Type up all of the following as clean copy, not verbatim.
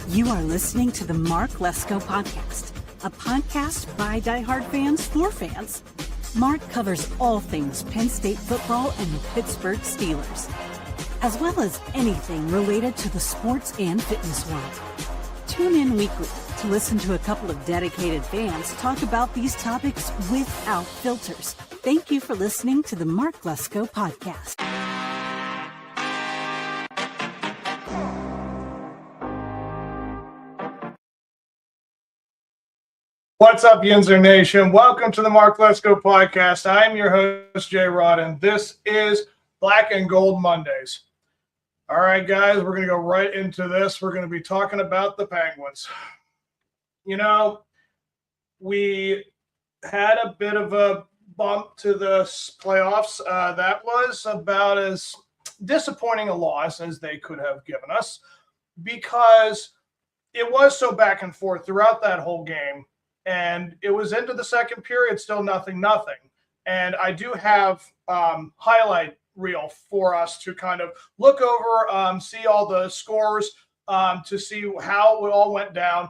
You are listening to the Mark Lesko Podcast, a podcast by diehard fans for fans. Mark covers all things Penn State football and the Pittsburgh Steelers, as well as anything related to the sports and fitness world. Tune in weekly to listen to a couple of dedicated fans talk about these topics without filters. Thank you for listening to the Mark Lesko Podcast. What's up, Yinzer Nation? Welcome to the Mark Lesko Podcast. I'm your host, Jay Rod, and this is Black and Gold Mondays. All right, guys, we're going to go right into this. We're going to be talking about the Penguins. You know, we had a bit of a bump to the playoffs. That was about as disappointing a loss as they could have given us because it was so back and forth throughout that whole game. And it was into the second period, still nothing. And I do have highlight reel for us to kind of look over, see all the scores, to see how it all went down.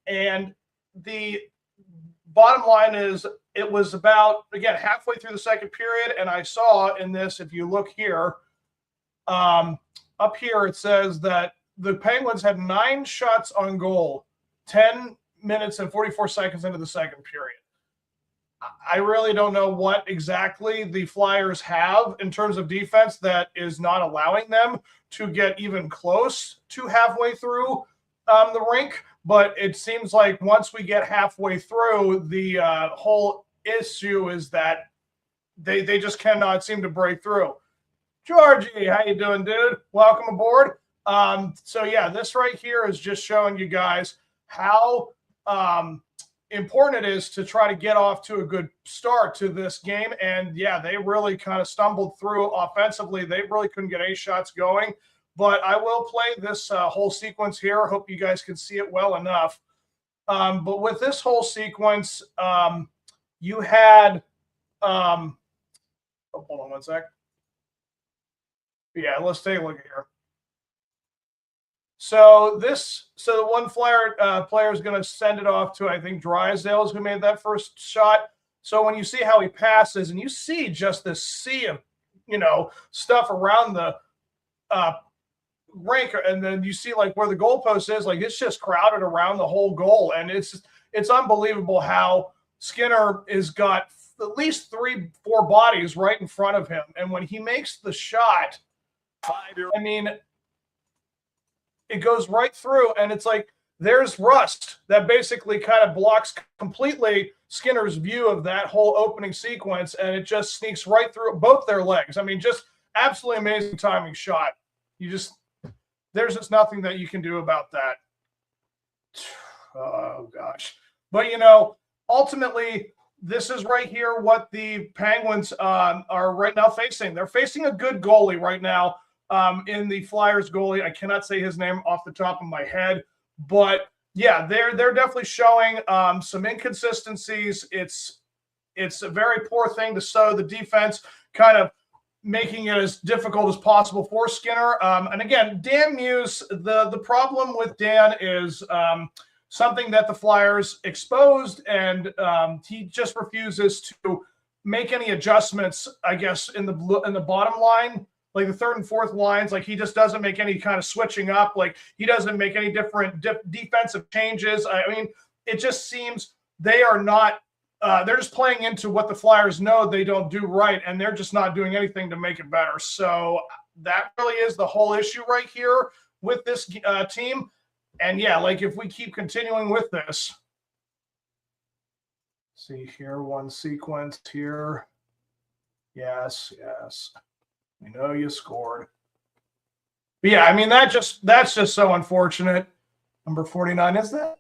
And the bottom line is it was about, again, halfway through the second period. And I saw in this, if you look here, up here, it says that the Penguins had 9 shots on goal, 10 minutes and 44 seconds into the second period. I really don't know what exactly the Flyers have in terms of defense that is not allowing them to get even close to halfway through the rink. But it seems like once we get halfway through, the whole issue is that they just cannot seem to break through. Georgie, how you doing, dude? Welcome aboard. So yeah, this right here is just showing you guys how important it is to try to get off to a good start to this game. And yeah, they really kind of stumbled through offensively. They really couldn't get any shots going, but I will play this whole sequence here. Hope you guys can see it well enough. But with this whole sequence, you had, hold on one sec. Yeah, let's take a look here. So the one Flyer player is going to send it off to, I think, Drysdale, who made that first shot. So when you see how he passes and you see just this sea of, stuff around the rink, and then you see like where the goalpost is, like it's just crowded around the whole goal. And it's unbelievable how Skinner has got at least 3-4 bodies right in front of him. And when he makes the shot, I mean, it goes right through, and it's like there's rust that basically kind of blocks completely Skinner's view of that whole opening sequence, and it just sneaks right through both their legs. I mean, just absolutely amazing timing shot. There's just nothing that you can do about that. Oh, gosh. But, ultimately, this is right here what the Penguins are right now facing. They're facing a good goalie right now. In the Flyers goalie, I cannot say his name off the top of my head, but yeah, they're definitely showing some inconsistencies. It's a very poor thing to sow the defense, kind of making it as difficult as possible for Skinner. And again, Dan Muse, the problem with Dan is something that the Flyers exposed, and he just refuses to make any adjustments, I guess, in the bottom line. Like the third and fourth lines, like he just doesn't make any kind of switching up. Like he doesn't make any different defensive changes. I mean, it just seems they are not, they're just playing into what the Flyers know they don't do right, and they're just not doing anything to make it better. So that really is the whole issue right here with this team. And yeah, like if we keep continuing with this, see here, one sequence here. Yes. We know you scored. But yeah, I mean, that's just so unfortunate. Number 49, is that?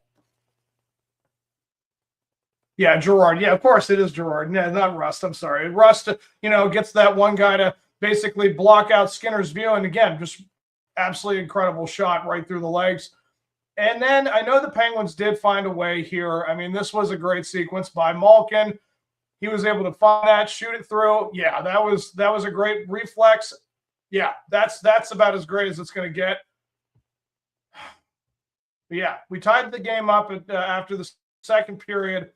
Yeah, Gerard. Yeah, of course it is Gerard. No, not Rust. I'm sorry. Rust, gets that one guy to basically block out Skinner's view. And again, just absolutely incredible shot right through the legs. And then I know the Penguins did find a way here. I mean, this was a great sequence by Malkin. He was able to find that, shoot it through. Yeah, that was a great reflex. Yeah, that's about as great as it's going to get. But yeah, we tied the game up after the second period,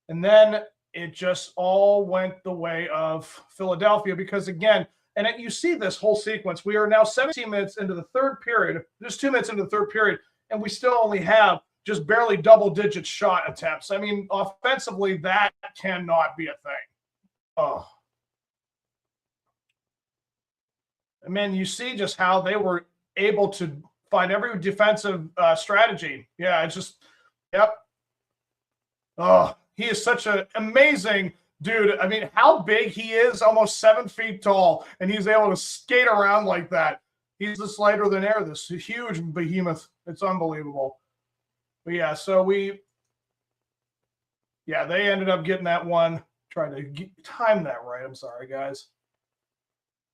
and then it just all went the way of Philadelphia because, again, and you see this whole sequence. We are now 17 minutes into the third period, just 2 minutes into the third period, and we still only have just barely double-digit shot attempts. I mean, offensively, that cannot be a thing. Oh. I mean, you see just how they were able to find every defensive strategy. Yeah, it's just, yep. Oh, he is such an amazing dude. I mean, how big he is, almost 7 feet tall, and he's able to skate around like that. He's just lighter than air, this huge behemoth. It's unbelievable. But yeah, so they ended up getting that one. Tried to time that right. I'm sorry, guys.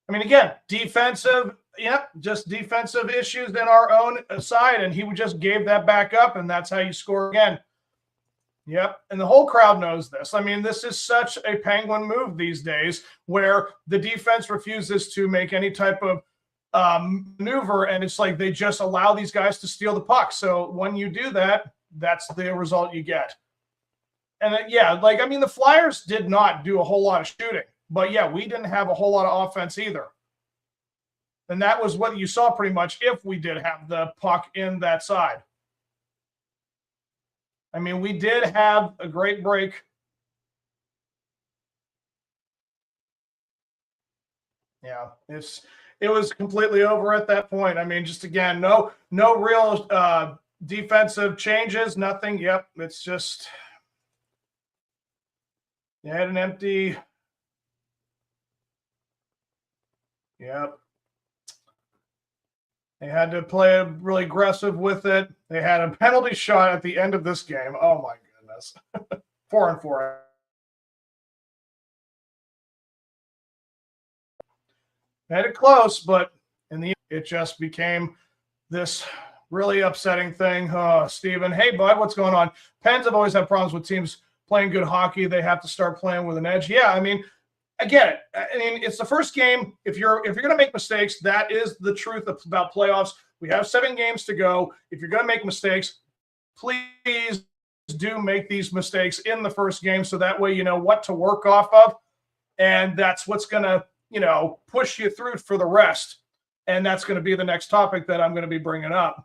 I mean, again, defensive, just defensive issues in our own side, and he just gave that back up, and that's how you score again. Yep, and the whole crowd knows this. I mean, this is such a Penguin move these days where the defense refuses to make any type of maneuver, and it's like they just allow these guys to steal the puck. So when you do that, that's the result you get. And the Flyers did not do a whole lot of shooting. But, yeah, we didn't have a whole lot of offense either. And that was what you saw pretty much if we did have the puck in that side. I mean, we did have a great break. Yeah, it was completely over at that point. I mean, just, again, no real defensive changes, nothing. Yep, it's just you had an empty – Yep. They had to play really aggressive with it. They had a penalty shot at the end of this game. Oh, my goodness. 4-4. They had it close, but in the end, it just became this really upsetting thing. Steven, hey, bud, what's going on? Pens have always had problems with teams playing good hockey. They have to start playing with an edge. Yeah, I mean, I get it. I mean, it's the first game. If you're going to make mistakes, that is the truth about playoffs. We have 7 games to go. If you're going to make mistakes, please do make these mistakes in the first game so that way you know what to work off of, and that's what's going to, push you through for the rest. And that's going to be the next topic that I'm going to be bringing up.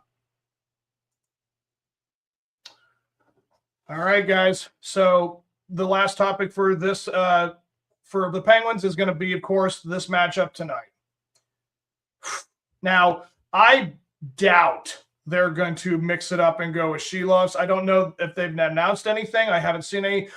All right, guys. So the last topic for this for the Penguins is going to be, of course, this matchup tonight. Now, I doubt they're going to mix it up and go with Shelovs. I don't know if they've announced anything. I haven't seen any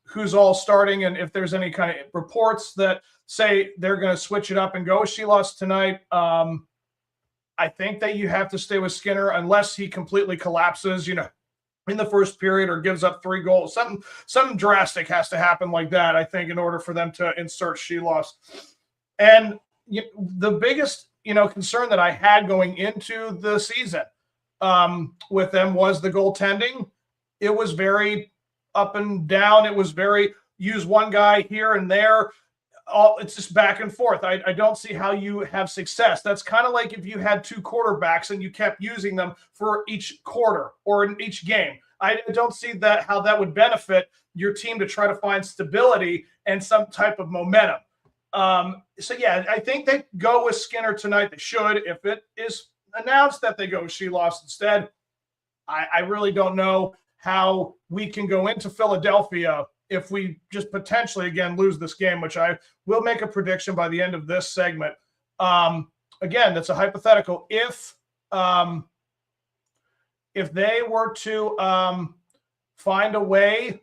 who's all starting, and if there's any kind of reports that say they're going to switch it up and go with Shelovs tonight. I think that you have to stay with Skinner unless he completely collapses, in the first period or gives up 3 goals. Something drastic has to happen like that, I think, in order for them to insert Shelovs. And the biggest, concern that I had going into the season with them was the goaltending. It was very up and down. It was very use one guy here and there. It's just back and forth. I don't see how you have success. That's kind of like if you had 2 quarterbacks and you kept using them for each quarter or in each game. I don't see how that would benefit your team to try to find stability and some type of momentum. I think they go with Skinner tonight. They should. If it is announced that they go with Shelovs instead, I really don't know how we can go into Philadelphia if we just potentially, again, lose this game, which I will make a prediction by the end of this segment. Again, that's a hypothetical. If they were to find a way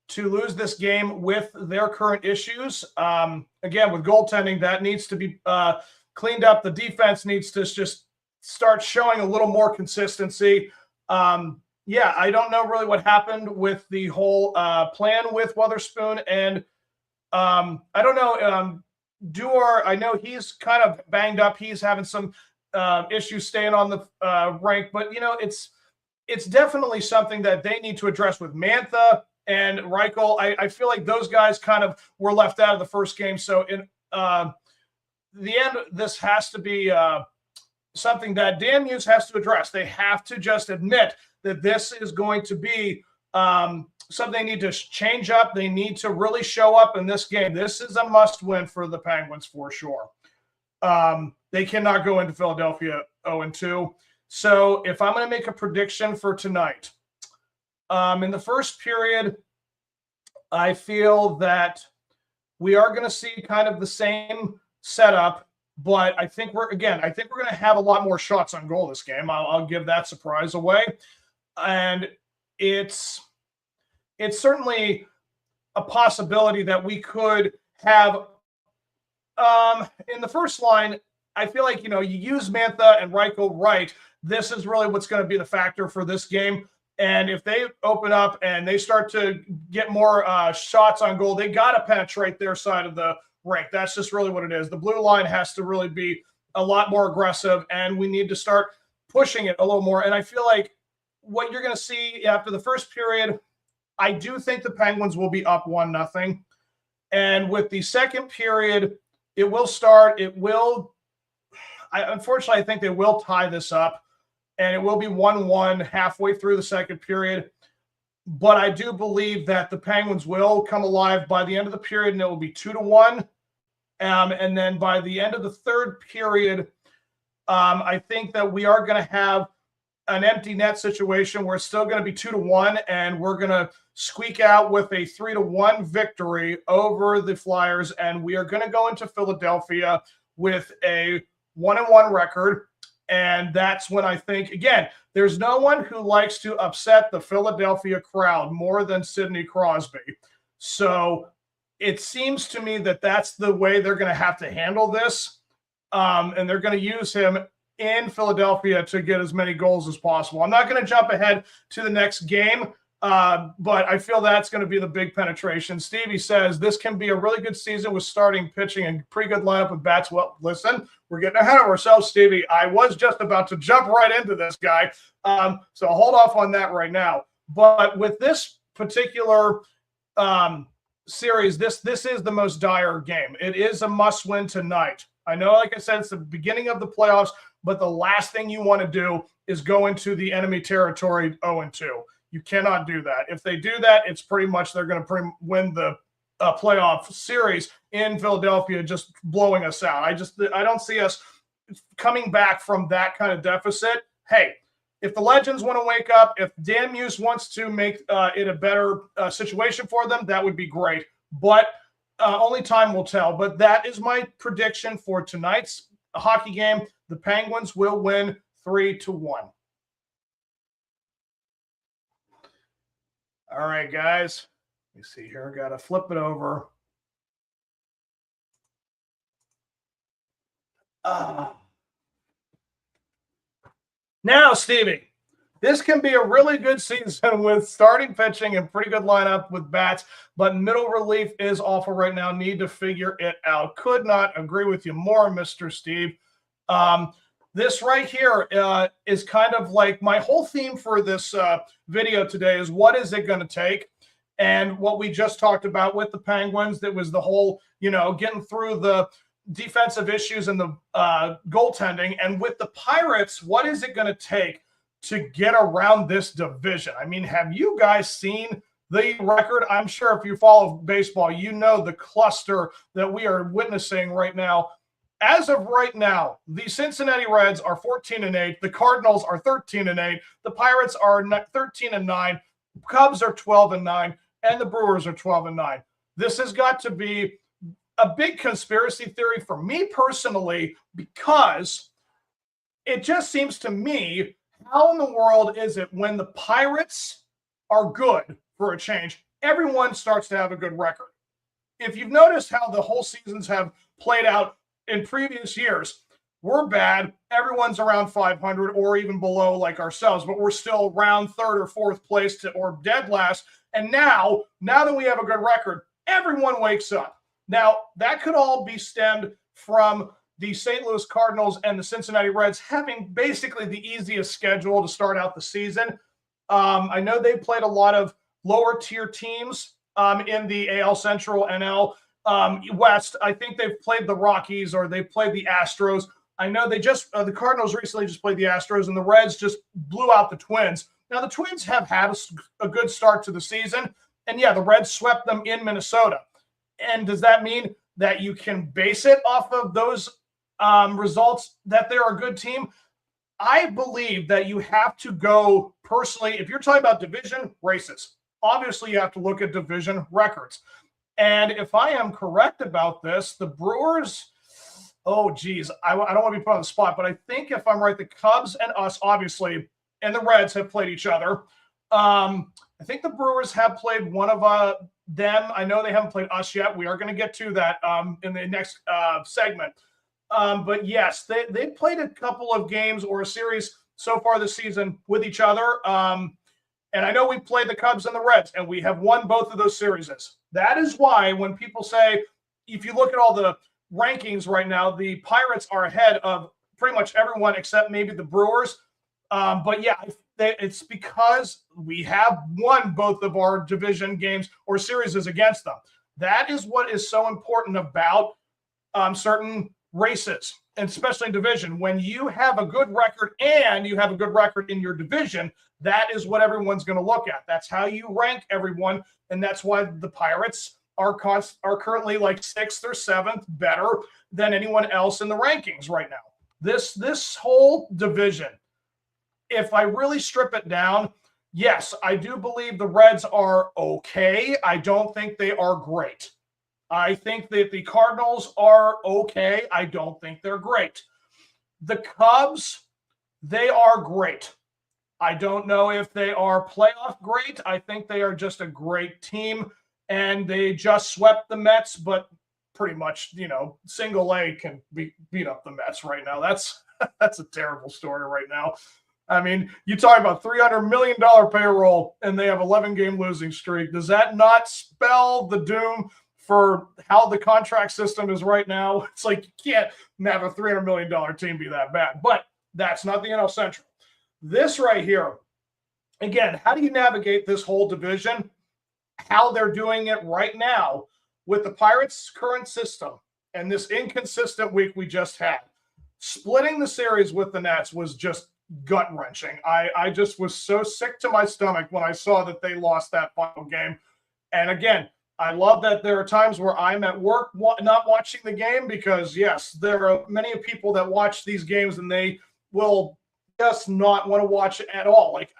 to lose this game with their current issues, again, with goaltending, that needs to be cleaned up. The defense needs to just start showing a little more consistency. I don't know really what happened with the whole plan with Witherspoon. And I don't know, Duar, I know he's kind of banged up. He's having some issues staying on the rank. But, it's definitely something that they need to address with Mantha and Reichel. I feel like those guys kind of were left out of the first game. So in the end, this has to be something that Dan Muse has to address. They have to just admit that this is going to be something they need to change up. They need to really show up in this game. This is a must-win for the Penguins for sure. They cannot go into Philadelphia 0-2. So if I'm going to make a prediction for tonight, in the first period, I feel that we are going to see kind of the same setup, but I think we're going to have a lot more shots on goal this game. I'll give that surprise away. And it's certainly a possibility that we could have in the first line. I feel like, you use Mantha and Reichel right. This is really what's going to be the factor for this game. And if they open up and they start to get more shots on goal, they got to penetrate their side of the rink. That's just really what it is. The blue line has to really be a lot more aggressive, and we need to start pushing it a little more. And I feel like what you're going to see after the first period, I do think the Penguins will be up 1-0. And with the second period, it will start. Unfortunately, I think they will tie this up, and it will be 1-1 halfway through the second period. But I do believe that the Penguins will come alive by the end of the period, and it will be 2-1. And then by the end of the third period, I think that we are going to have an empty net situation where it's still going to be 2-1, and we're going to squeak out with a 3-1 victory over the Flyers. And we are going to go into Philadelphia with a 1-1 record. And that's when I think, again, there's no one who likes to upset the Philadelphia crowd more than Sidney Crosby. So it seems to me that that's the way they're going to have to handle this. And they're going to use him in Philadelphia to get as many goals as possible. I'm not going to jump ahead to the next game, but I feel that's going to be the big penetration. Stevie says this can be a really good season with starting pitching and pretty good lineup with bats. Well, listen, we're getting ahead of ourselves, Stevie. I was just about to jump right into this guy. So hold off on that right now. But with this particular series, this is the most dire game. It is a must-win tonight. I know, like I said, it's the beginning of the playoffs, but the last thing you want to do is go into the enemy territory 0-2. You cannot do that. If they do that, it's pretty much they're going to win the playoff series in Philadelphia, just blowing us out. I don't see us coming back from that kind of deficit. Hey, if the Legends want to wake up, if Dan Muse wants to make it a better situation for them, that would be great. But only time will tell. But that is my prediction for tonight's hockey game. The Penguins will win 3-1. All right, guys. Let me see here. Got to flip it over. Now, Stevie, this can be a really good season with starting pitching and pretty good lineup with bats, but middle relief is awful right now. Need to figure it out. Could not agree with you more, Mr. Steve. This right here is kind of like my whole theme for this video today is what is it going to take? And what we just talked about with the Penguins, that was the whole, getting through the defensive issues and the goaltending. And with the Pirates, what is it going to take to get around this division? I mean, have you guys seen the record? I'm sure if you follow baseball, you know the cluster that we are witnessing right now. As of right now, the Cincinnati Reds are 14-8. The Cardinals are 13-8. The Pirates are 13-9. Cubs are 12-9. And the Brewers are 12-9. This has got to be a big conspiracy theory for me personally, because it just seems to me, how in the world is it when the Pirates are good for a change, everyone starts to have a good record? If you've noticed how the whole seasons have played out in previous years, we're bad. Everyone's around 500 or even below like ourselves, but we're still around third or fourth place or dead last. And now that we have a good record, everyone wakes up. Now, that could all be stemmed from the St. Louis Cardinals and the Cincinnati Reds having basically the easiest schedule to start out the season. I know they played a lot of lower tier teams in the AL Central, NL West. I think they've played the Rockies or they've played the Astros. I know they just the Cardinals recently just played the Astros, and the Reds just blew out the Twins. Now, the Twins have had a good start to the season, and yeah, the Reds swept them in Minnesota. And does that mean that you can base it off of those results that they're a good team? I believe that you have to go personally. If you're talking about division races, obviously you have to look at division records. And if I am correct about this, the Brewers, oh, geez, I don't want to be put on the spot, but I think if I'm right, the Cubs and us, obviously, and the Reds have played each other. I think the Brewers have played one of them. I know they haven't played us yet. We are going to get to that in the next segment. But yes, they played a couple of games or a series so far this season with each other. And I know we played the Cubs and the Reds, and we have won both of those series. That is why when people say, if you look at all the rankings right now, the Pirates are ahead of pretty much everyone except maybe the Brewers. But yeah, it's because we have won both of our division games or series against them. That is what is so important about certain races, and especially in division. When you have a good record and you have a good record in your division, that is what everyone's going to look at. That's how you rank everyone, and that's why the Pirates are currently like 6th or 7th better than anyone else in the rankings right now. This whole division, if I really strip it down, yes, I do believe the Reds are okay. I don't think they are great. I think that the Cardinals are okay. I don't think they're great. The Cubs, they are great. I don't know if they are playoff great. I think they are just a great team, and they just swept the Mets, but pretty much, single A can beat up the Mets right now. That's a terrible story right now. I mean, you talk about $300 million payroll, and they have 11-game losing streak. Does that not spell the doom for how the contract system is right now? It's like you can't have a $300 million team be that bad. But that's not the NL Central. This right here, again, how do you navigate this whole division? How they're doing it right now with the Pirates' current system and this inconsistent week we just had. Splitting the series with the Nats was just gut-wrenching. I just was so sick to my stomach when I saw that they lost that final game. And again, I love that there are times where I'm at work not watching the game because, yes, there are many people that watch these games and they will just not want to watch it at all. Like,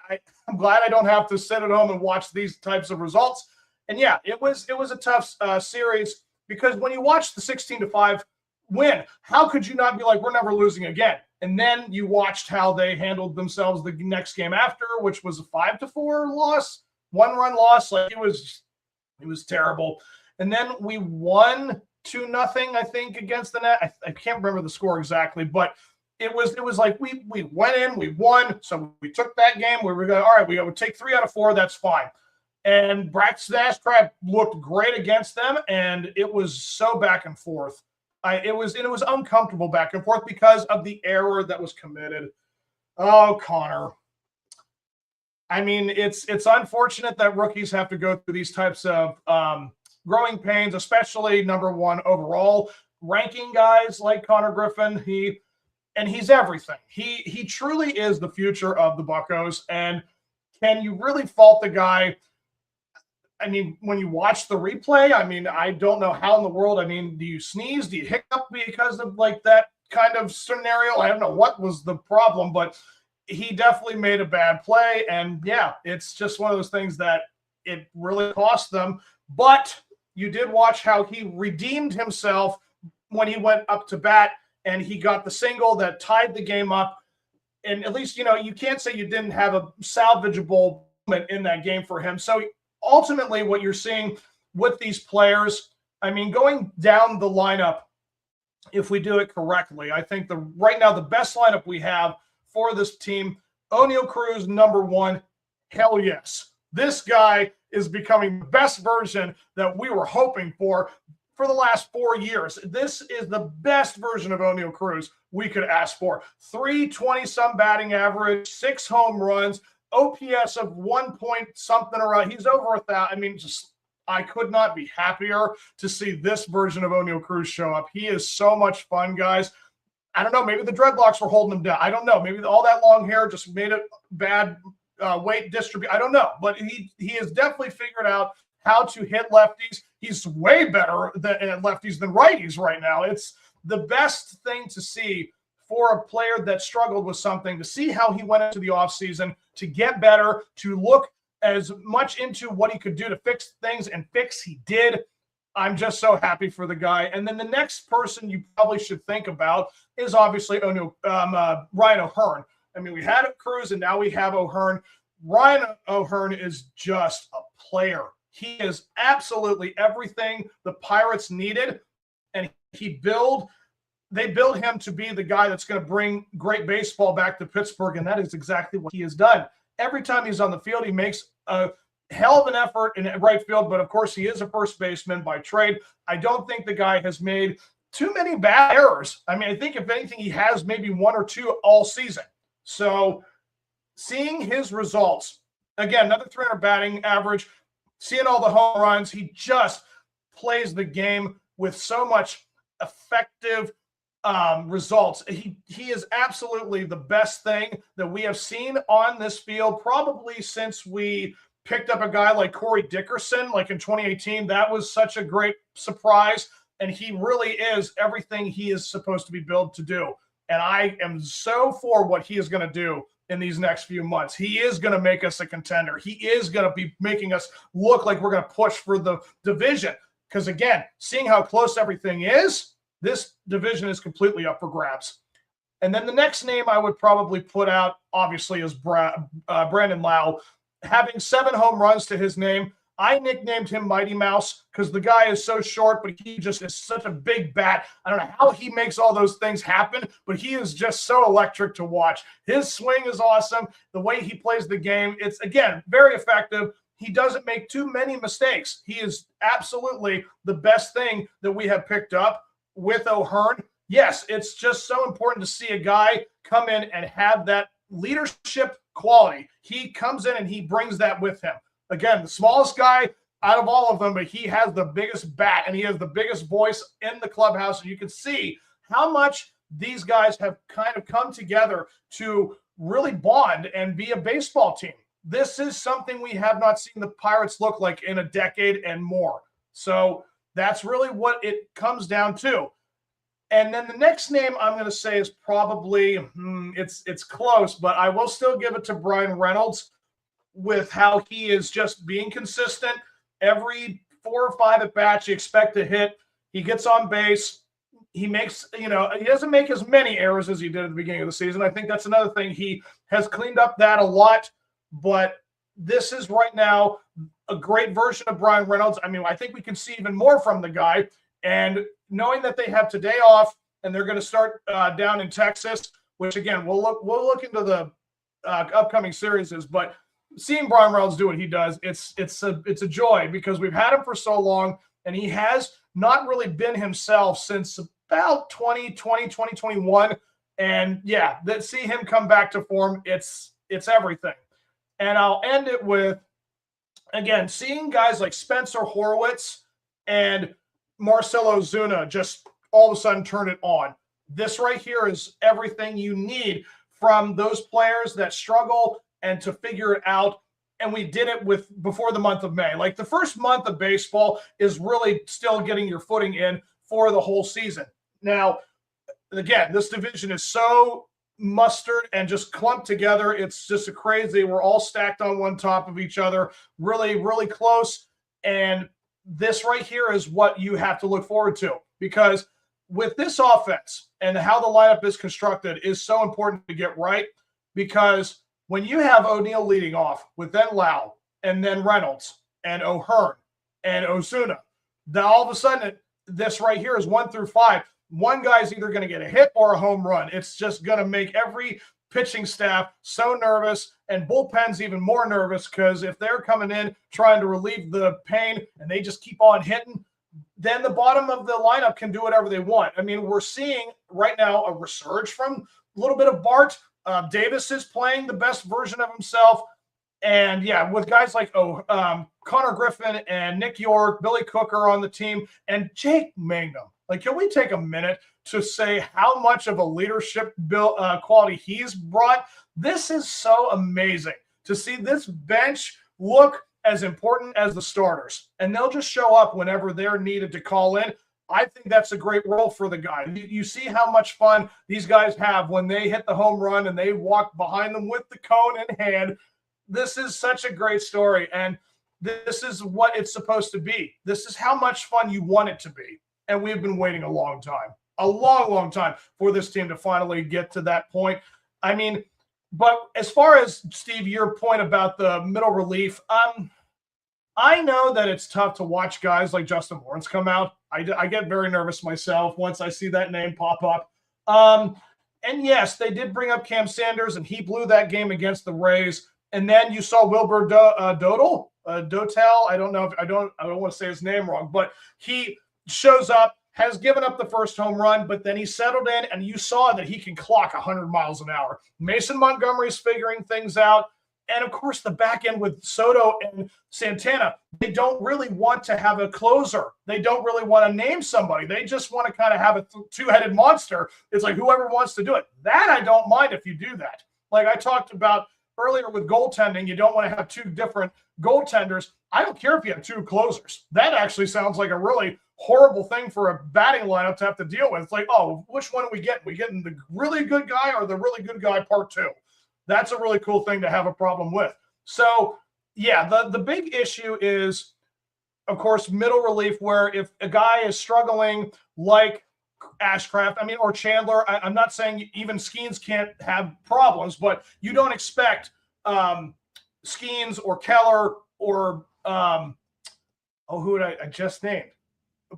I'm glad I don't have to sit at home and watch these types of results. And yeah, it was a tough series because when you watch the 16-5 win, how could you not be like, we're never losing again? And then you watched how they handled themselves the next game after, which was a 5-4 loss, 1-run loss. Like it was terrible. And then we won 2-0, I think, against the Nets. I can't remember the score exactly, but it was like we went in, we won. So we took that game. We were going, all right, we would take 3 out of 4. That's fine. And Braxton Ashcraft looked great against them, and it was so back and forth. It was uncomfortable back and forth because of the error that was committed. Oh, Connor. I mean, it's unfortunate that rookies have to go through these types of growing pains, especially number one overall ranking guys like Connor Griffin. He's everything. He truly is the future of the Buccos. And can you really fault the guy? I mean, when you watch the replay, I mean, I don't know how in the world. I mean, do you sneeze? Do you hiccup because of like that kind of scenario? I don't know what was the problem, but he definitely made a bad play. And yeah, it's just one of those things that it really cost them. But you did watch how he redeemed himself when he went up to bat and he got the single that tied the game up. And at least, you can't say you didn't have a salvageable moment in that game for him. So ultimately, what you're seeing with these players, I mean, going down the lineup, if we do it correctly, I think right now the best lineup we have for this team, O'Neal Cruz, number one, hell yes. This guy is becoming the best version that we were hoping for the last 4 years. This is the best version of O'Neal Cruz we could ask for. 320-some batting average, 6 home runs, OPS of 1 point something around. He's over 1,000. I mean, I could not be happier to see this version of O'Neal Cruz show up. He is so much fun, guys. I don't know. Maybe the dreadlocks were holding him down. I don't know. Maybe all that long hair just made it bad weight distribute. I don't know. But he has definitely figured out how to hit lefties. He's way better at lefties than righties right now. It's the best thing to see for a player that struggled with something, to see how he went into the offseason, to get better, to look as much into what he could do to fix things, and he did. I'm just so happy for the guy. And then the next person you probably should think about is obviously Ryan O'Hearn. I mean, we had Cruz and now we have O'Hearn. Ryan O'Hearn is just a player. He is absolutely everything the Pirates needed, and they build him to be the guy that's going to bring great baseball back to Pittsburgh, and that is exactly what he has done. Every time he's on the field, he makes a hell of an effort in right field, but of course he is a first baseman by trade. I don't think the guy has made too many bad errors. I mean, I think if anything, he has maybe one or two all season. So seeing his results, again, another 300 batting average, seeing all the home runs, he just plays the game with so much effective results. He is absolutely the best thing that we have seen on this field, probably since we picked up a guy like Corey Dickerson, like in 2018. That was such a great surprise, and he really is everything he is supposed to be built to do. And I am so for what he is going to do in these next few months. He is going to make us a contender. He is going to be making us look like we're going to push for the division. Because again, seeing how close everything is, this division is completely up for grabs. And then the next name I would probably put out, obviously, is Brandon Lau. Having 7 home runs to his name, I nicknamed him Mighty Mouse because the guy is so short, but he just is such a big bat. I don't know how he makes all those things happen, but he is just so electric to watch. His swing is awesome. The way he plays the game, it's, again, very effective. He doesn't make too many mistakes. He is absolutely the best thing that we have picked up with O'Hearn. Yes, it's just so important to see a guy come in and have that leadership quality. He comes in and he brings that with him. Again, the smallest guy out of all of them, but he has the biggest bat and he has the biggest voice in the clubhouse. And you can see how much these guys have kind of come together to really bond and be a baseball team. This is something we have not seen the Pirates look like in a decade and more. So that's really what it comes down to. And then the next name I'm going to say is probably, it's close, but I will still give it to Brian Reynolds with how he is just being consistent. Every 4 or 5 at bats you expect to hit. He gets on base. He makes, he doesn't make as many errors as he did at the beginning of the season. I think that's another thing. He has cleaned up that a lot, but this is right now a great version of Brian Reynolds. I mean, I think we can see even more from the guy. And knowing that they have today off and they're going to start down in Texas, which again, we'll look into the upcoming series, but seeing Brian Reynolds do what he does, it's a joy because we've had him for so long and he has not really been himself since about 2021. And yeah, see him come back to form, it's everything. And I'll end it with, again, seeing guys like Spencer Horwitz and Marcell Ozuna just all of a sudden turn it on. This right here is everything you need from those players that struggle and to figure it out. And we did it before the month of May. Like the first month of baseball is really still getting your footing in for the whole season. Now, again, this division is so mustered and just clumped together. It's just a crazy. We're all stacked on one top of each other, really, really close. And this right here is what you have to look forward to, because with this offense and how the lineup is constructed is so important to get right, because when you have O'Neill leading off with then Lau and then Reynolds and O'Hearn and Ozuna, then all of a sudden this right here is 1 through 5. One guy's either going to get a hit or a home run. It's just going to make every pitching staff so nervous, and bullpen's even more nervous because if they're coming in trying to relieve the pain and they just keep on hitting, then the bottom of the lineup can do whatever they want. I mean, we're seeing right now a resurge from a little bit of Bart. Davis is playing the best version of himself. And yeah, with guys like Connor Griffin and Nick York, Billy Cook are on the team, and Jake Mangum. Like, can we take a minute to say how much of a leadership quality he's brought? This is so amazing to see this bench look as important as the starters, and they'll just show up whenever they're needed to call in. I think that's a great role for the guy. You see how much fun these guys have when they hit the home run and they walk behind them with the cone in hand. This is such a great story, and this is what it's supposed to be. This is how much fun you want it to be, and we've been waiting a long time for this team to finally get to that point. I mean, but as far as, Steve, your point about the middle relief, I know that it's tough to watch guys like Justin Lawrence come out. I get very nervous myself once I see that name pop up. And yes, they did bring up Cam Sanders, and he blew that game against the Rays. And then you saw Wilbur Dotel. I don't know if I don't want to say his name wrong, but he shows up, has given up the first home run, but then he settled in, and you saw that he can clock 100 miles an hour. Mason Montgomery's figuring things out. And, of course, the back end with Soto and Santana, they don't really want to have a closer. They don't really want to name somebody. They just want to kind of have a two-headed monster. It's like whoever wants to do it. That I don't mind if you do that. Like I talked about earlier with goaltending, you don't want to have two different goaltenders. I don't care if you have two closers. That actually sounds like a really horrible thing for a batting lineup to have to deal with. It's like, oh, which one are we getting? We getting the really good guy or the really good guy part two? That's a really cool thing to have a problem with. So, yeah, the big issue is, of course, middle relief, where if a guy is struggling like Ashcraft, or Chandler, I'm not saying even Skeens can't have problems, but you don't expect Skeens or Keller or, who did I just named?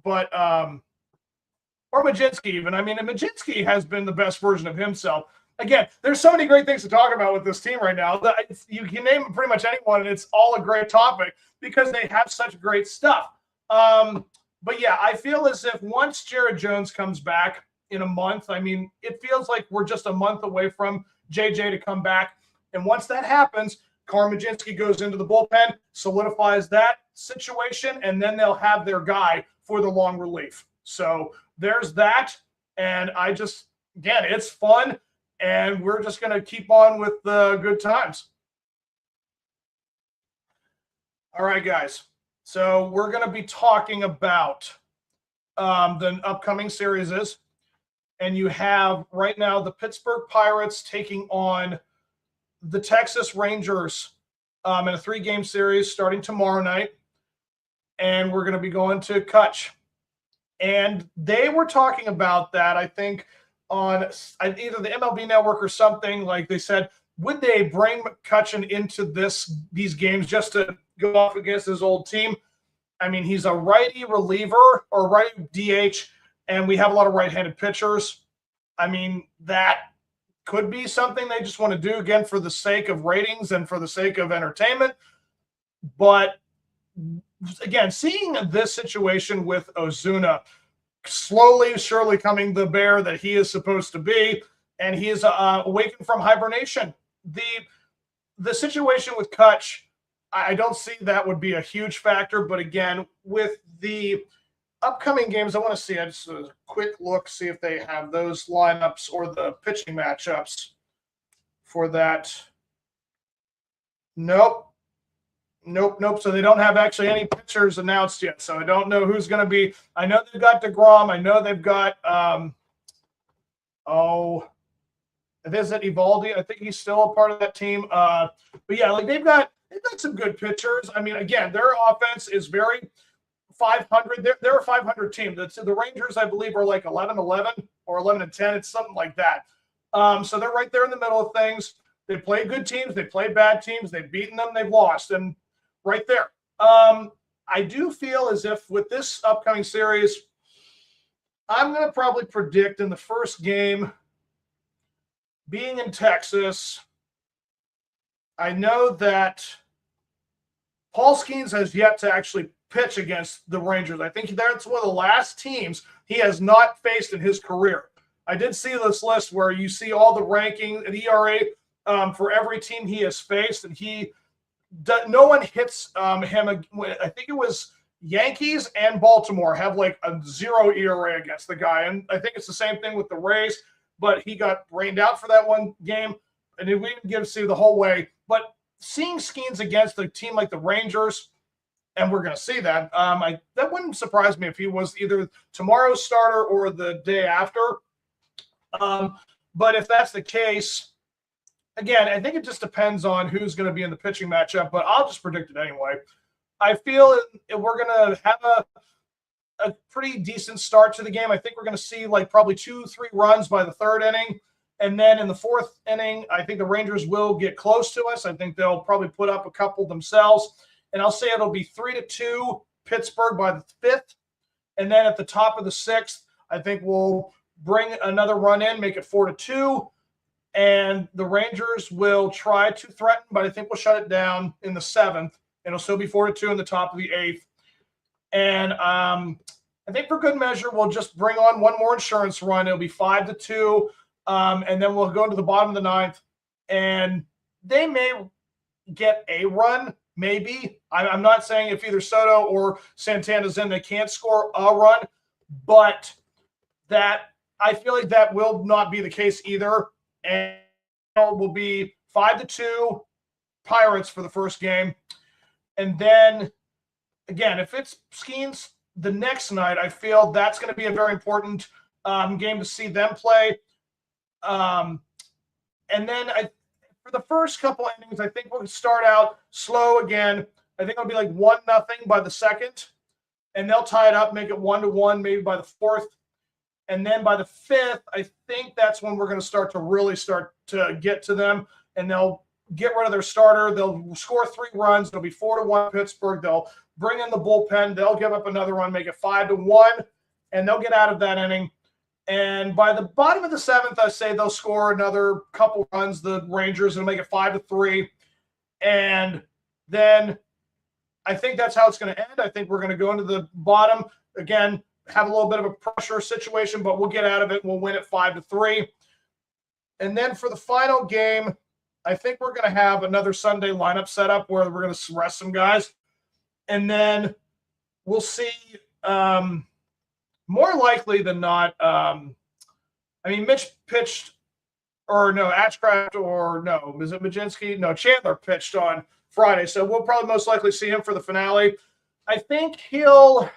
But, or Majinski even. And Majinski has been the best version of himself. Again, there's so many great things to talk about with this team right now. You can name pretty much anyone, and it's all a great topic because they have such great stuff. But, yeah, I feel as if once Jared Jones comes back in a month, it feels like we're just a month away from JJ to come back. And once that happens, Carl Majinski goes into the bullpen, solidifies that situation, and then they'll have their guy for the long relief. So there's that. And again, it's fun. And we're just going to keep on with the good times. All right, guys. So we're going to be talking about the upcoming series. And you have right now the Pittsburgh Pirates taking on the Texas Rangers in a 3-game series starting tomorrow night. And we're going to be going to Kutch. And they were talking about that, I think, on either the MLB Network or something. Like they said, would they bring McCutchen into these games just to go off against his old team? He's a righty reliever or righty DH, and we have a lot of right-handed pitchers. That could be something they just want to do, again, for the sake of ratings and for the sake of entertainment. But, again, seeing this situation with Ozuna, slowly, surely coming the bear that he is supposed to be, and he is awakened from hibernation. The situation with Kutch, I don't see that would be a huge factor, but again, with the upcoming games, I want to see just a quick look, see if they have those lineups or the pitching matchups for that. Nope. So they don't have actually any pitchers announced yet. So I don't know who's going to be. I know they've got DeGrom. I know they've got, is it Evaldi? I think he's still a part of that team. But yeah, they've got some good pitchers. Again, their offense is very 500. They're a 500 team. The Rangers, I believe, are like 11-11 or 11-10. It's something like that. So they're right there in the middle of things. They play good teams. They play bad teams. They've beaten them. They've lost. And right there. I do feel as if with this upcoming series, I'm going to probably predict in the first game, being in Texas, I know that Paul Skeens has yet to actually pitch against the Rangers. I think that's one of the last teams he has not faced in his career. I did see this list where you see all the ranking and ERA for every team he has faced, and no one hits him. I think it was Yankees and Baltimore have like a 0 ERA against the guy. And I think it's the same thing with the Rays, but he got rained out for that one game. And we didn't get to see the whole way. But seeing Skeens against a team like the Rangers, and we're going to see that, that wouldn't surprise me if he was either tomorrow's starter or the day after. But if that's the case, again, I think it just depends on who's going to be in the pitching matchup, but I'll just predict it anyway. I feel we're going to have a pretty decent start to the game. I think we're going to see like probably 2-3 runs by the third inning. And then in the fourth inning, I think the Rangers will get close to us. I think they'll probably put up a couple themselves. And I'll say it'll be 3-2 Pittsburgh by the fifth. And then at the top of the sixth, I think we'll bring another run in, make it 4-2. And the Rangers will try to threaten, but I think we'll shut it down in the seventh. And it'll still be 4-2 in the top of the eighth. And I think for good measure, we'll just bring on one more insurance run. It'll be 5-2. And then we'll go into the bottom of the ninth. And they may get a run, maybe. I'm not saying if either Soto or Santana's in, they can't score a run. But that I feel like that will not be the case either. And it will be 5-2 Pirates for the first game. And then, again, if it's Skeens the next night, I feel that's going to be a very important game to see them play. And then for the first couple innings, I think we'll start out slow again. I think it'll be like 1-0 by the second. And they'll tie it up, make it 1-1 maybe by the fourth. And then by the fifth, I think that's when we're going to really start to get to them. And they'll get rid of their starter. They'll score 3 runs. It'll be 4-1 Pittsburgh. They'll bring in the bullpen. They'll give up another run, make it 5-1. And they'll get out of that inning. And by the bottom of the seventh, I say they'll score another couple runs, the Rangers, and make it 5-3. And then I think that's how it's going to end. I think we're going to go into the bottom again, have a little bit of a pressure situation, but we'll get out of it. We'll win it 5-3. And then for the final game, I think we're going to have another Sunday lineup setup where we're going to rest some guys. And then we'll see more likely than not. Mitch pitched, or no, Ashcraft, or no, is it Majinski? No, Chandler pitched on Friday. So we'll probably most likely see him for the finale. I think he'll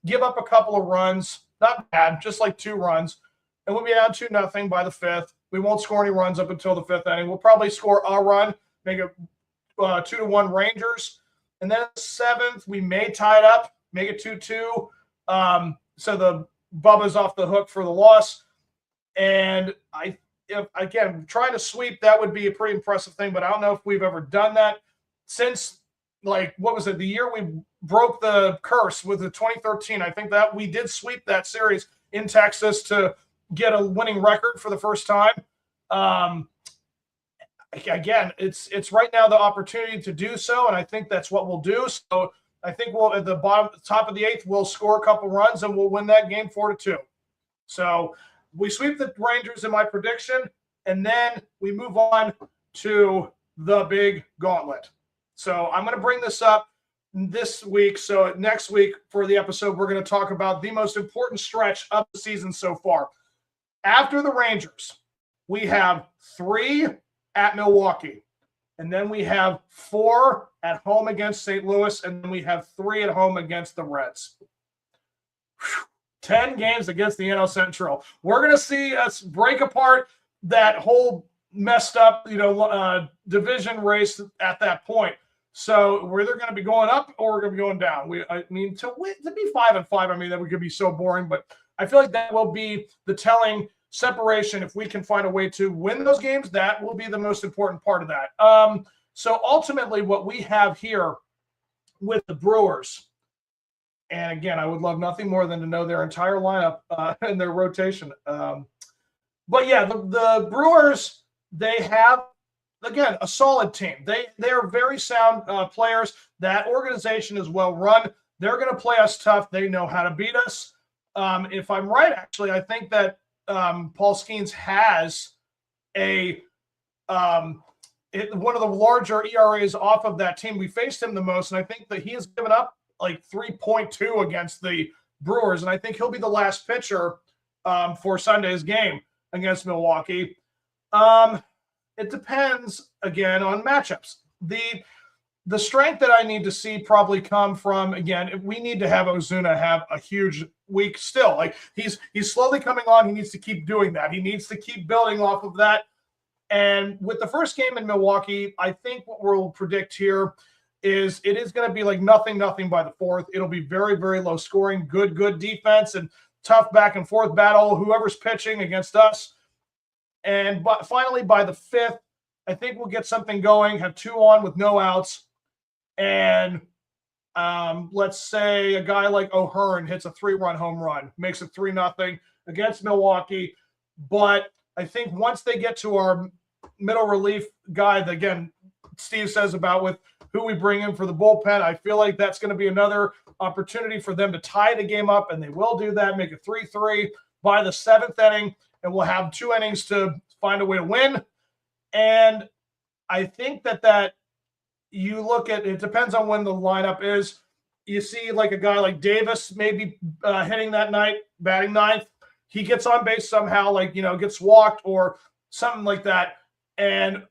give up a couple of runs. Not bad, just like 2 runs. And we'll be down 2-0 by the fifth. We won't score any runs up until the fifth inning. We'll probably score a run, make it 2-1 Rangers. And then the seventh, we may tie it up, make it 2-2. So the Bubba's off the hook for the loss. And again, trying to sweep, that would be a pretty impressive thing, but I don't know if we've ever done that since, like, what was it, the year we broke the curse with the 2013. I think that we did sweep that series in Texas to get a winning record for the first time. Again, it's right now the opportunity to do so, and I think that's what we'll do. So I think we'll at the top of the eighth, we'll score a couple runs and we'll win that game 4-2. So we sweep the Rangers in my prediction, and then we move on to the big gauntlet. So I'm going to bring this up this week. So next week for the episode, we're going to talk about the most important stretch of the season so far. After the Rangers, we have 3 at Milwaukee. And then we have 4 at home against St. Louis, and then we have 3 at home against the Reds. 10 games against the NL Central. We're going to see us break apart that whole messed up, division race at that point. So we're either going to be going up or we're going to be going down. To be 5-5, that could be so boring, but I feel like that will be the telling separation. If we can find a way to win those games, that will be the most important part of that. So ultimately what we have here with the Brewers, and again, I would love nothing more than to know their entire lineup and their rotation. But yeah, the Brewers, they have, again, a solid team. They are very sound players. That organization is well run. They're going to play us tough. They know how to beat us. If I'm right, actually, I think that Paul Skeens has one of the larger ERAs off of that team. We faced him the most, and I think that he has given up like 3.2 against the Brewers, and I think he'll be the last pitcher for Sunday's game against Milwaukee. It depends, again, on matchups. The strength that I need to see probably come from, again, we need to have Ozuna have a huge week still. Like he's slowly coming on. He needs to keep doing that. He needs to keep building off of that. And with the first game in Milwaukee, I think what we'll predict here is it is going to be like nothing by the fourth. It'll be very, very low scoring, good defense, and tough back and forth battle, whoever's pitching against us. And finally, by the fifth, I think we'll get something going, have 2 on with no outs. And let's say a guy like O'Hearn hits a 3-run home run, makes it 3-0 against Milwaukee. But I think once they get to our middle relief guy, that, again, Steve says about with who we bring in for the bullpen, I feel like that's going to be another opportunity for them to tie the game up, and they will do that, make it 3-3 by the 7th inning, and we'll have 2 innings to find a way to win. And I think that you look at, it depends on when the lineup is. You see like a guy like Davis maybe hitting that night, batting 9th. He gets on base somehow, like, gets walked or something like that. And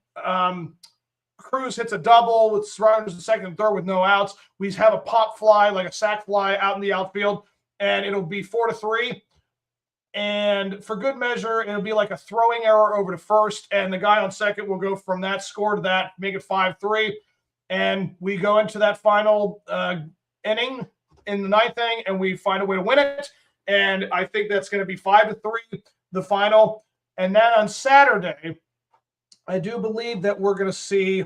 Cruz hits a double with runners in second and third with no outs. We have a pop fly, like a sac fly out in the outfield, and it'll be 4-3. And for good measure, it'll be like a throwing error over to first, and the guy on second will go from that score to that, make it 5-3. And we go into that final inning in the 9th inning, and we find a way to win it. And I think that's going to be 5-3, the final. And then on Saturday, I do believe that we're going to see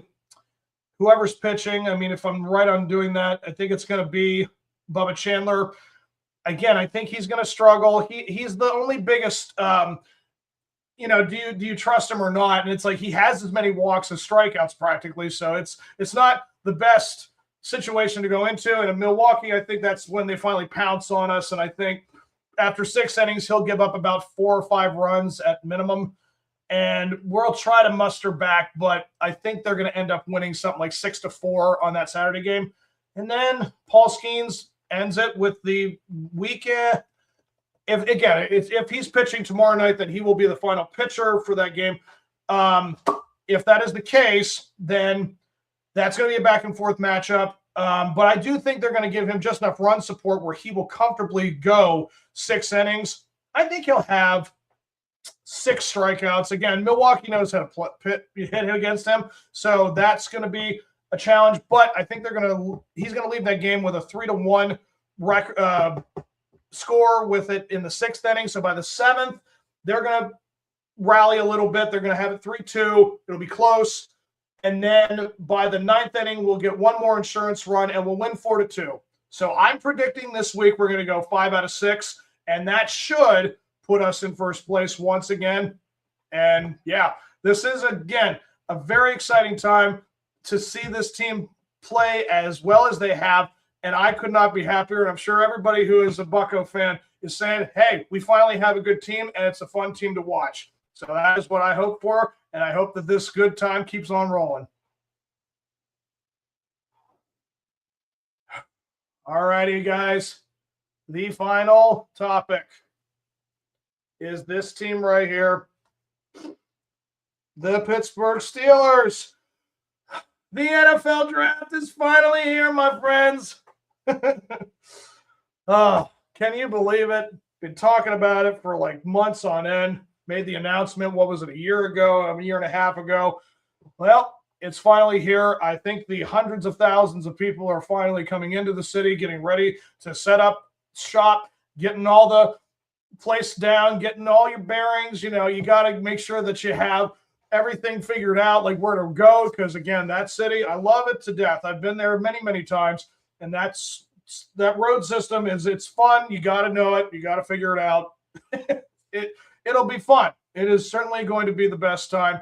whoever's pitching. I mean, if I'm right on doing that, I think it's going to be Bubba Chandler. Again, I think he's going to struggle. He's the only biggest, do you trust him or not? And it's like he has as many walks as strikeouts practically. So it's not the best situation to go into. And in Milwaukee, I think that's when they finally pounce on us. And I think after 6 innings, he'll give up about 4 or 5 runs at minimum. And we'll try to muster back, but I think they're going to end up winning something like 6-4 on that Saturday game. And then Paul Skeens ends it with the weekend. If he's pitching tomorrow night, then he will be the final pitcher for that game. If that is the case, then that's going to be a back and forth matchup. But I do think they're going to give him just enough run support where he will comfortably go 6 innings. I think he'll have 6 strikeouts. Again, Milwaukee knows how to hit against him, so that's going to be a challenge. But I think he's going to leave that game with a 3-1 score with it in the 6th inning. So by the 7th, they're going to rally a little bit. They're going to have it 3-2. It'll be close. And then by the 9th inning, we'll get one more insurance run and we'll win 4-2. So I'm predicting this week we're going to go 5 out of 6, and that should put us in first place once again. And yeah, this is, again, a very exciting time to see this team play as well as they have. And I could not be happier. And I'm sure everybody who is a Bucco fan is saying, hey, we finally have a good team and it's a fun team to watch. So that is what I hope for. And I hope that this good time keeps on rolling. All righty, guys. The final topic is this team right here. The Pittsburgh Steelers. The NFL draft is finally here, my friends. Oh, can you believe it? Been talking about it for like months on end. Made the announcement, what was it, a year and a half ago? Well, it's finally here. I think the hundreds of thousands of people are finally coming into the city, getting ready to set up shop, getting all the place down, getting all your bearings. You got to make sure that you have everything figured out, like where to go, because again, that city, I love it to death. I've been there many times, and that road system it's fun. You got to know it. You got to figure it out. It'll be fun. It is certainly going to be the best time.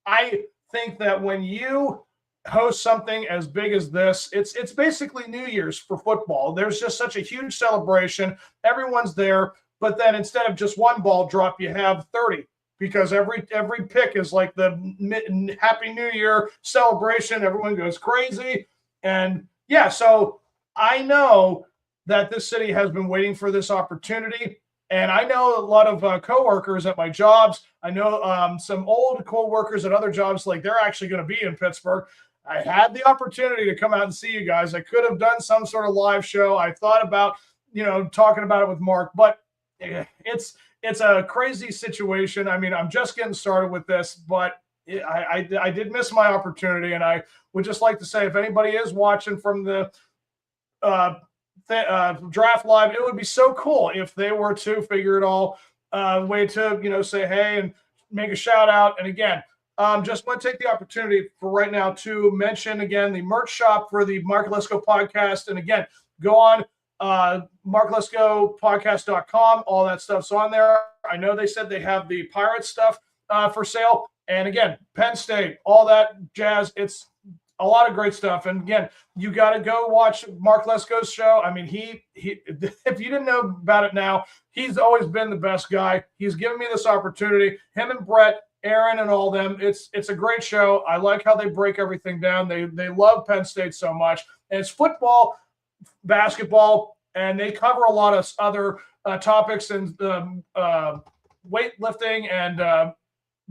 I think that when you host something as big as this, it's basically New Year's for football. There's just such a huge celebration. Everyone's there, but then instead of just one ball drop, you have 30. Because every pick is like the Happy New Year celebration. Everyone goes crazy. And yeah, so I know that this city has been waiting for this opportunity. And I know a lot of coworkers at my jobs. I know some old coworkers at other jobs, like they're actually going to be in Pittsburgh. I had the opportunity to come out and see you guys. I could have done some sort of live show. I thought about, talking about it with Mark, but it's a crazy situation. I mean, I'm just getting started with this, but I did miss my opportunity. And I would just like to say, if anybody is watching from the Draft Live, it would be so cool if they were to figure it all way to, say, hey, and make a shout out. And again, just want to take the opportunity for right now to mention again the merch shop for the Mark Lesko Podcast. And again, go on markleskopodcast.com. All that stuff's on there. I know they said they have the Pirates stuff for sale. And again, Penn State, all that jazz. It's a lot of great stuff. And again, you got to go watch Mark Lesko's show. I mean, he if you didn't know about it now, he's always been the best guy. He's given me this opportunity. Him and Brett, Aaron, and all them. It's a great show. I like how they break everything down. They love Penn State so much. And it's football, basketball, and they cover a lot of other topics and weightlifting and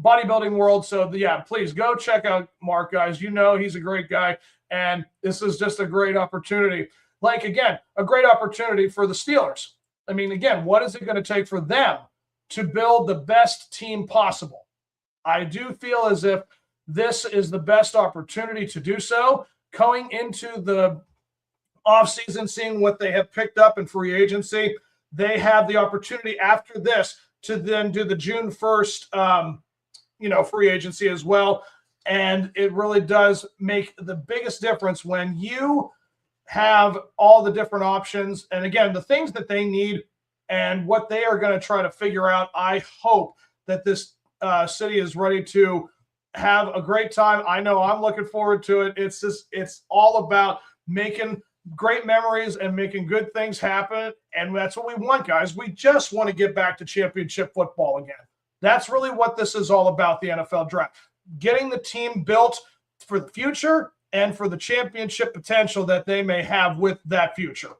bodybuilding world. So yeah, please go check out Mark, guys. He's a great guy, and this is just a great opportunity. Like, again, a great opportunity for the Steelers. I mean, again, what is it going to take for them to build the best team possible? I do feel as if this is the best opportunity to do so. Going into the offseason, seeing what they have picked up in free agency, they have the opportunity after this to then do the June 1st free agency as well. And it really does make the biggest difference when you have all the different options. And again, the things that they need and what they are going to try to figure out. I hope that this city is ready to have a great time. I know I'm looking forward to it. It's all about making great memories and making good things happen. And that's what we want, guys. We just want to get back to championship football again. That's really what this is all about, the NFL draft. Getting the team built for the future and for the championship potential that they may have with that future.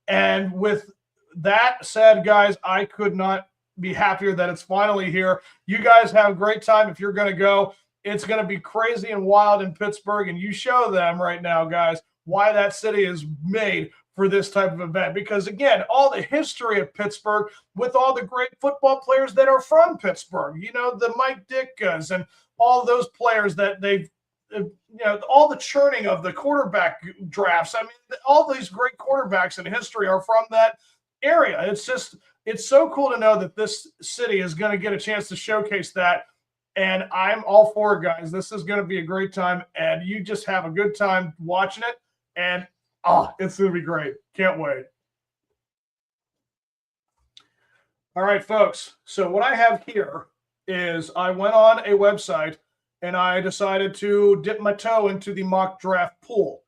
And with that said, guys, I could not be happier that it's finally here. You guys have a great time if you're going to go. It's going to be crazy and wild in Pittsburgh, and you show them right now, guys, why that city is made for this type of event. Because, again, all the history of Pittsburgh with all the great football players that are from Pittsburgh, the Mike Ditkas and all those players that they've, all the churning of the quarterback drafts. I mean, all these great quarterbacks in history are from that area. It's so cool to know that this city is going to get a chance to showcase that. And I'm all for it, guys. This is going to be a great time, and you just have a good time watching it. And it's going to be great. Can't wait. All right, folks. So what I have here is I went on a website and I decided to dip my toe into the mock draft pool.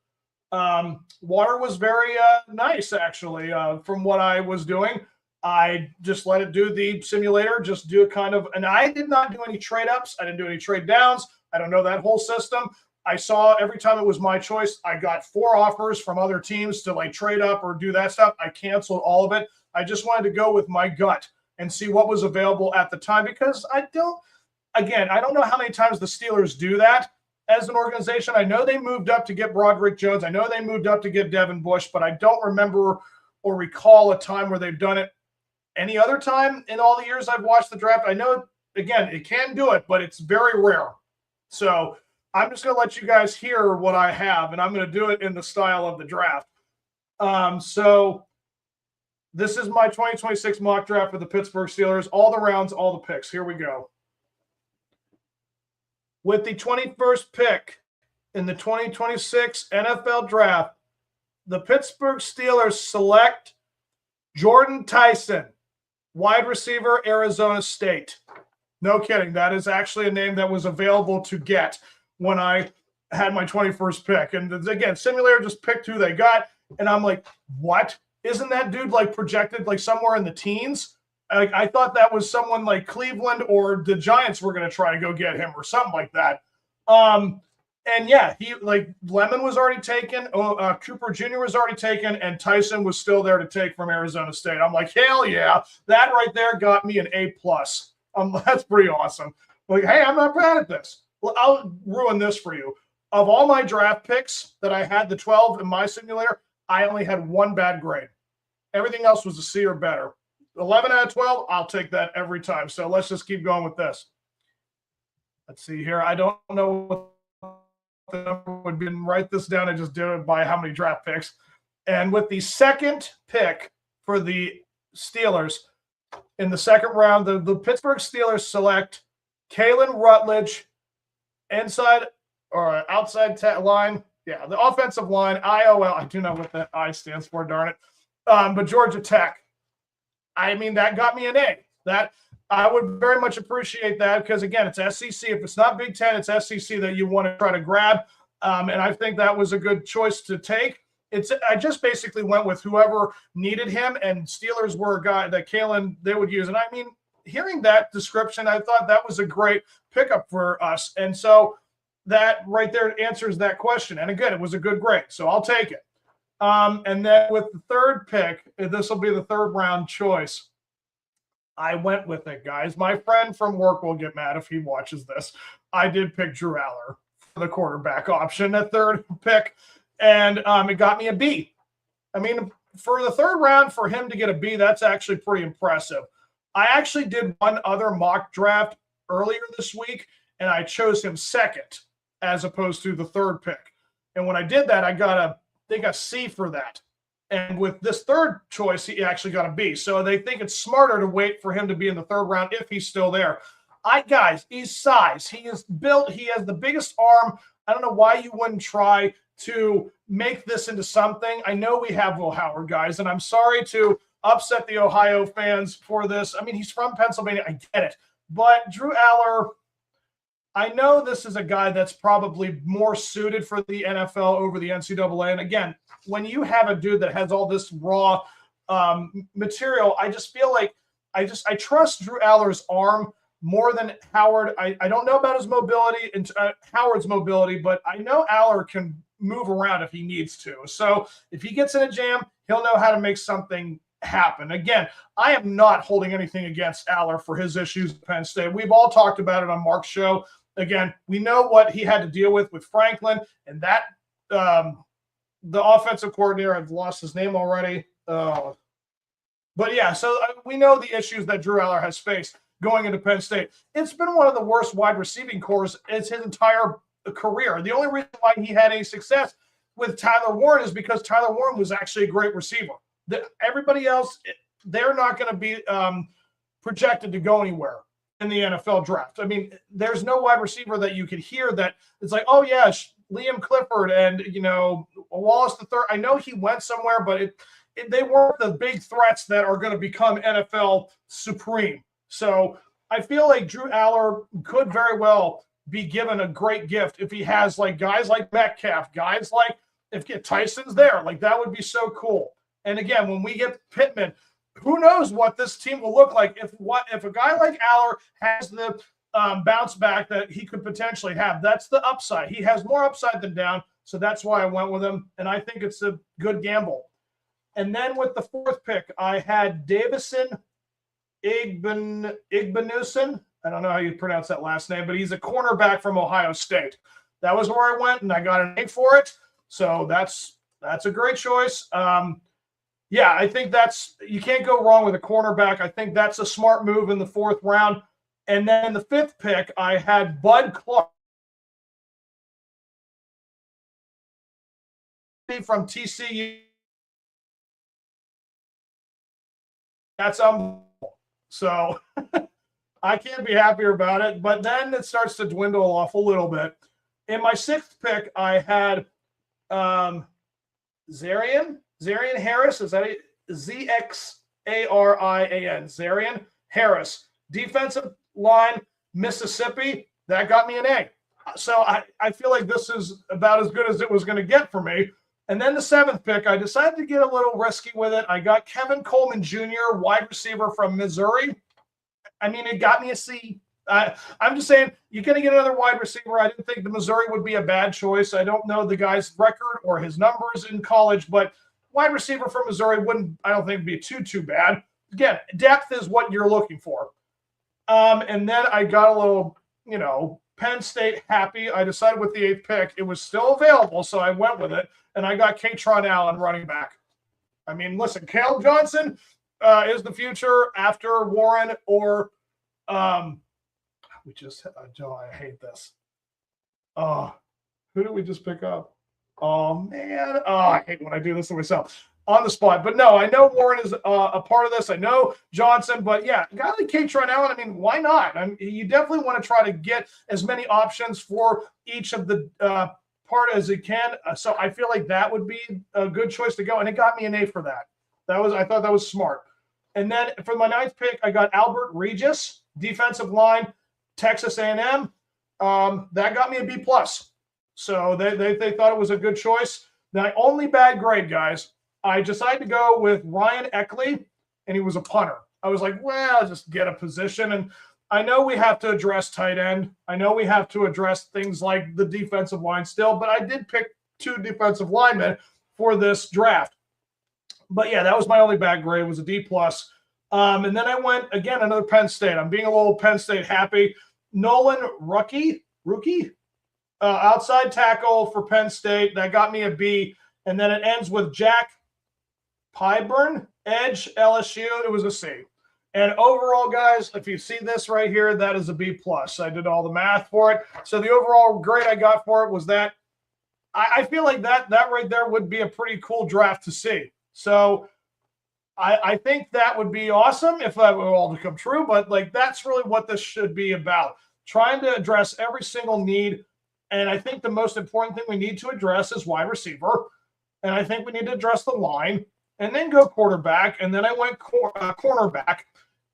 Water was very nice, actually, from what I was doing. I just let it do the simulator, just do it kind of, and I did not do any trade ups. I didn't do any trade downs. I don't know that whole system. I saw every time it was my choice, I got 4 offers from other teams to like trade up or do that stuff. I canceled all of it. I just wanted to go with my gut and see what was available at the time, because I don't know how many times the Steelers do that as an organization. I know they moved up to get Broderick Jones. I know they moved up to get Devin Bush, but I don't remember or recall a time where they've done it any other time in all the years I've watched the draft. I know, again, it can do it, but it's very rare. So I'm just going to let you guys hear what I have, and I'm going to do it in the style of the draft. So this is my 2026 mock draft for the Pittsburgh Steelers. All the rounds, all the picks. Here we go. With the 21st pick in the 2026 NFL draft, the Pittsburgh Steelers select Jordan Tyson, wide receiver, Arizona State. No kidding. That is actually a name that was available to get when I had my 21st pick. And again, simulator just picked who they got. And I'm like, what? Isn't that dude like projected like somewhere in the teens? I thought that was someone like Cleveland or the Giants were going to try to go get him or something like that. And yeah, Lemon was already taken, Cooper Jr. was already taken, and Tyson was still there to take from Arizona State. I'm like, hell yeah, that right there got me an A+. That's pretty awesome. Like, hey, I'm not bad at this. Well, I'll ruin this for you. Of all my draft picks that I had, the 12 in my simulator, I only had one bad grade. Everything else was a C or better. 11 out of 12, I'll take that every time. So let's just keep going with this. Let's see here. I don't know what the number would be. Write this down. I just did it by how many draft picks. And with the second pick for the Steelers in the second round, the Pittsburgh Steelers select Kalen Rutledge, inside or outside line. Yeah, the offensive line, IOL. I do know what that I stands for, darn it. But Georgia Tech. I mean, that got me an A. That I would very much appreciate that because, again, it's SEC. If it's not Big Ten, it's SEC that you want to try to grab. And I think that was a good choice to take. I just basically went with whoever needed him, and Steelers were a guy that Kalen they would use. And I mean, hearing that description, I thought that was a great pickup for us. And so that right there answers that question. And again, it was a good grade, so I'll take it. And then with the third pick, this will be the third round choice. I went with it, guys. My friend from work will get mad if he watches this. I did pick Drew Aller for the quarterback option at third pick, and it got me a B. I mean, for the third round, for him to get a B, that's actually pretty impressive. I actually did one other mock draft earlier this week, and I chose him second as opposed to the third pick. And when I did that, I got a C for that. And with this third choice, he actually got a B. So they think it's smarter to wait for him to be in the third round if he's still there. Guys, he's size. He is built. He has the biggest arm. I don't know why you wouldn't try to make this into something. I know we have Will Howard, guys, and I'm sorry to upset the Ohio fans for this. I mean, he's from Pennsylvania. I get it. But Drew Aller, I know this is a guy that's probably more suited for the NFL over the NCAA. And again, when you have a dude that has all this raw material, I just feel like I trust Drew Aller's arm more than Howard. I don't know about his mobility and Howard's mobility, but I know Aller can move around if he needs to. So if he gets in a jam, he'll know how to make something happen. Again, I am not holding anything against Aller for his issues at Penn State. We've all talked about it on Mark's show. Again, we know what he had to deal with Franklin, and that the offensive coordinator, I've lost his name already. But yeah, so we know the issues that Drew Aller has faced going into Penn State. It's been one of the worst wide receiving cores his entire career. The only reason why he had any success with Tyler Warren is because Tyler Warren was actually a great receiver. Everybody else, they're not going to be projected to go anywhere in the NFL draft. I mean, there's no wide receiver that you could hear that it's like, oh yeah, Liam Clifford and Wallace the third. I know he went somewhere, but they weren't the big threats that are going to become NFL supreme. So I feel like Drew Aller could very well be given a great gift if he has like guys like Metcalf, guys like if Tyson's there, like that would be so cool. And again, when we get Pittman, who knows what this team will look like if a guy like Aller has the bounce back that he could potentially have. That's the upside. He has more upside than down, so that's why I went with him, and I think it's a good gamble. And then with the fourth pick, I had Davison Igbenuson. I don't know how you pronounce that last name, but he's a cornerback from Ohio State. That was where I went, and I got an A for it. So that's a great choice. Yeah, I think you can't go wrong with a cornerback. I think that's a smart move in the fourth round. And then in the fifth pick, I had Bud Clark from TCU. That's so I can't be happier about it. But then it starts to dwindle off a little bit. In my sixth pick, I had Zarian Harris. Is that it? Zxarian. Zarian Harris. Defensive line, Mississippi. That got me an A. So I feel like this is about as good as it was going to get for me. And then the seventh pick, I decided to get a little risky with it. I got Kevin Coleman Jr., wide receiver from Missouri. I mean, it got me a C. I'm just saying you're going to get another wide receiver. I didn't think the Missouri would be a bad choice. I don't know the guy's record or his numbers in college, but wide receiver from Missouri I don't think, be too bad. Again, depth is what you're looking for. And then I got a little, Penn State happy. I decided with the 8th pick, it was still available, so I went with it, and I got Katron Allen running back. I mean, listen, Caleb Johnson is the future after Warren or I hate this. Who did we just pick up? Oh, man. I hate when I do this to myself on the spot. But no, I know Warren is a part of this. I know Johnson. But, yeah, a guy like Katron Allen, I mean, why not? You definitely want to try to get as many options for each of the part as you can. So I feel like that would be a good choice to go. And it got me an A for that. I thought that was smart. And then for my 9th pick, I got Albert Regis, defensive line, Texas A&M. That got me a B+. So they thought it was a good choice. My only bad grade, guys, I decided to go with Ryan Eckley, and he was a punter. I was like, well, just get a position. And I know we have to address tight end. I know we have to address things like the defensive line still, but I did pick 2 defensive linemen for this draft. But, yeah, that was my only bad grade. It was a D+. And then I went, again, another Penn State. I'm being a little Penn State happy. Nolan rookie, outside tackle for Penn State. That got me a B. And then it ends with Jack Pyburn, edge, LSU. It was a C. And overall, guys, if you see this right here, that is a B+. I did all the math for it. So the overall grade I got for it was that. I feel like that right there would be a pretty cool draft to see. So I think that would be awesome if that were all to come true. But, that's really what this should be about, trying to address every single need. And I think the most important thing we need to address is wide receiver. And I think we need to address the line and then go quarterback. And then I went cornerback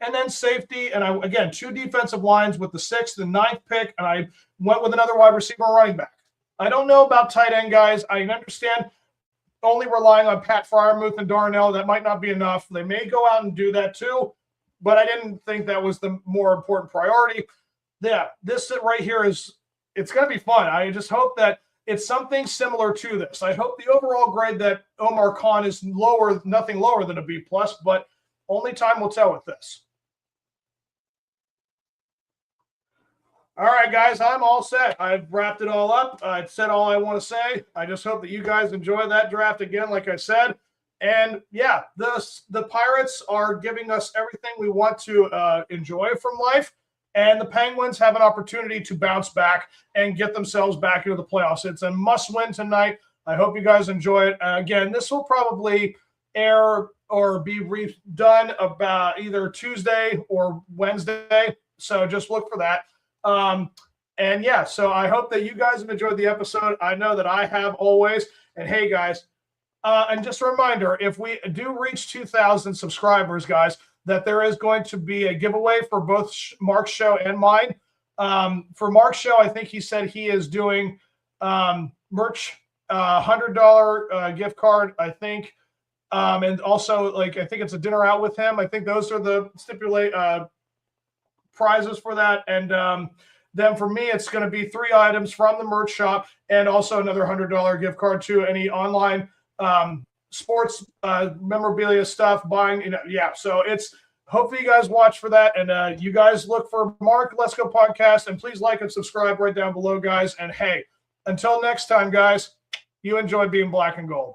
and then safety. And again, 2 defensive lines with the 6th and 9th pick. And I went with another wide receiver and running back. I don't know about tight end, guys. I understand only relying on Pat Freiermuth and Darnell. That might not be enough. They may go out and do that too. But I didn't think that was the more important priority. Yeah, this right here it's going to be fun. I just hope that it's something similar to this. I hope the overall grade that Omar Khan is nothing lower than a B+, but only time will tell with this. All right, guys, I'm all set. I've wrapped it all up. I've said all I want to say. I just hope that you guys enjoy that draft again, like I said. And, yeah, the Pirates are giving us everything we want to enjoy from life. And the Penguins have an opportunity to bounce back and get themselves back into the playoffs. It's a must-win tonight. I hope you guys enjoy it. Again, this will probably air or be redone about either Tuesday or Wednesday. So just look for that. And, yeah, so I hope that you guys have enjoyed the episode. I know that I have always. And, hey, guys, and just a reminder, if we do reach 2,000 subscribers, guys, that there is going to be a giveaway for both Mark's show and mine. For Mark's show, I think he said he is doing merch, $100 gift card, I think. And also, I think it's a dinner out with him. I think those are the prizes for that. And then for me, it's going to be 3 items from the merch shop and also another $100 gift card to any online sports memorabilia stuff buying. Yeah, so it's hopefully you guys watch for that. And you guys look for Mark Lesko Podcast. And please like and subscribe right down below, guys. And, hey, until next time, guys, you enjoy being black and gold.